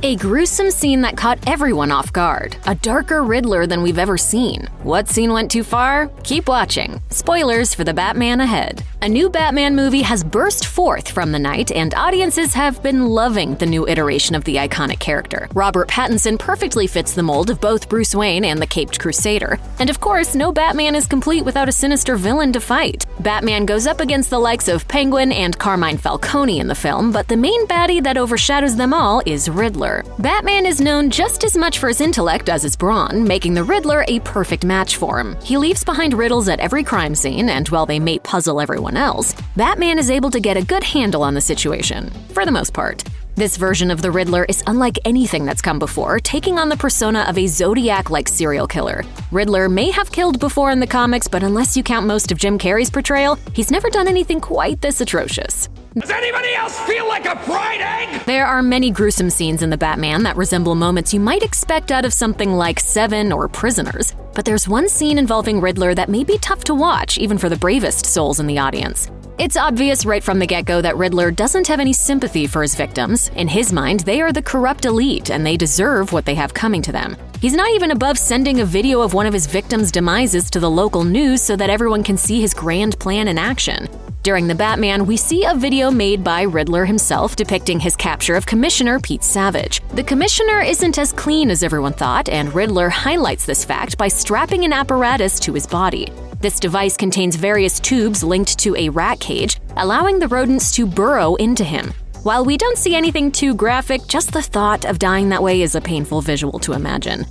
A gruesome scene that caught everyone off guard. A darker Riddler than we've ever seen. What scene went too far? Keep watching. Spoilers for the Batman ahead. A new Batman movie has burst forth from the night, and audiences have been loving the new iteration of the iconic character. Robert Pattinson perfectly fits the mold of both Bruce Wayne and the Caped Crusader. And of course, no Batman is complete without a sinister villain to fight. Batman goes up against the likes of Penguin and Carmine Falcone in the film, but the main baddie that overshadows them all is Riddler. Batman is known just as much for his intellect as his brawn, making the Riddler a perfect match for him. He leaves behind riddles at every crime scene, and while they may puzzle everyone else, Batman is able to get a good handle on the situation, for the most part. This version of the Riddler is unlike anything that's come before, taking on the persona of a Zodiac-like serial killer. Riddler may have killed before in the comics, but unless you count most of Jim Carrey's portrayal, he's never done anything quite this atrocious. Does anybody else feel like a fried egg? There are many gruesome scenes in The Batman that resemble moments you might expect out of something like Seven or Prisoners, but there's one scene involving Riddler that may be tough to watch, even for the bravest souls in the audience. It's obvious right from the get-go that Riddler doesn't have any sympathy for his victims. In his mind, they are the corrupt elite, and they deserve what they have coming to them. He's not even above sending a video of one of his victims' demises to the local news so that everyone can see his grand plan in action. During The Batman, we see a video made by Riddler himself depicting his capture of Commissioner Pete Savage. The Commissioner isn't as clean as everyone thought, and Riddler highlights this fact by strapping an apparatus to his body. This device contains various tubes linked to a rat cage, allowing the rodents to burrow into him. While we don't see anything too graphic, just the thought of dying that way is a painful visual to imagine.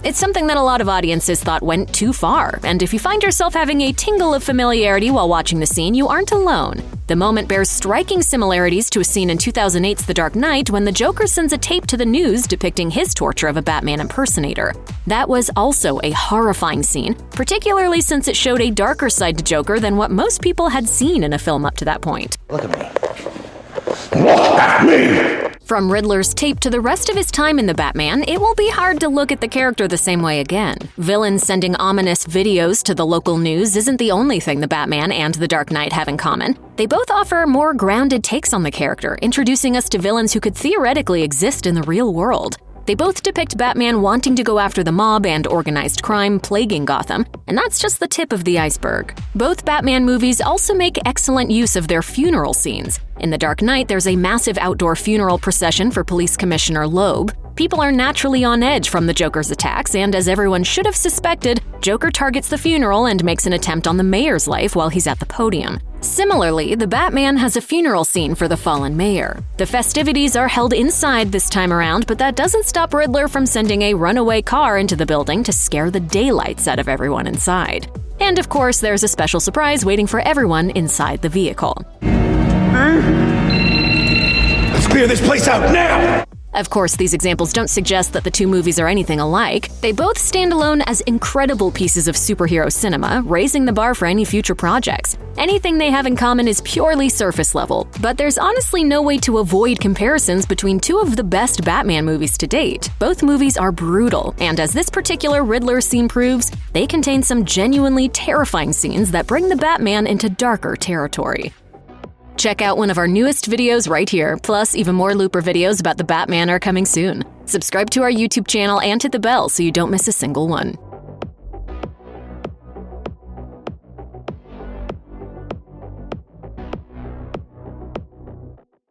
It's something that a lot of audiences thought went too far, and if you find yourself having a tingle of familiarity while watching the scene, you aren't alone. The moment bears striking similarities to a scene in 2008's The Dark Knight when the Joker sends a tape to the news depicting his torture of a Batman impersonator. That was also a horrifying scene, particularly since it showed a darker side to Joker than what most people had seen in a film up to that point. Look at me. Look at me! From Riddler's tape to the rest of his time in The Batman, it will be hard to look at the character the same way again. Villains sending ominous videos to the local news isn't the only thing The Batman and The Dark Knight have in common. They both offer more grounded takes on the character, introducing us to villains who could theoretically exist in the real world. They both depict Batman wanting to go after the mob and organized crime plaguing Gotham, and that's just the tip of the iceberg. Both Batman movies also make excellent use of their funeral scenes. In The Dark Knight, there's a massive outdoor funeral procession for Police Commissioner Loeb. People are naturally on edge from the Joker's attacks, and as everyone should have suspected, Joker targets the funeral and makes an attempt on the mayor's life while he's at the podium. Similarly, the Batman has a funeral scene for the fallen mayor. The festivities are held inside this time around, but that doesn't stop Riddler from sending a runaway car into the building to scare the daylights out of everyone inside. And of course, there's a special surprise waiting for everyone inside the vehicle. Let's clear this place out now! Of course, these examples don't suggest that the two movies are anything alike. They both stand alone as incredible pieces of superhero cinema, raising the bar for any future projects. Anything they have in common is purely surface level, but there's honestly no way to avoid comparisons between two of the best Batman movies to date. Both movies are brutal, and as this particular Riddler scene proves, they contain some genuinely terrifying scenes that bring the Batman into darker territory. Check out one of our newest videos right here, plus even more Looper videos about the Batman are coming soon. Subscribe to our YouTube channel and hit the bell so you don't miss a single one.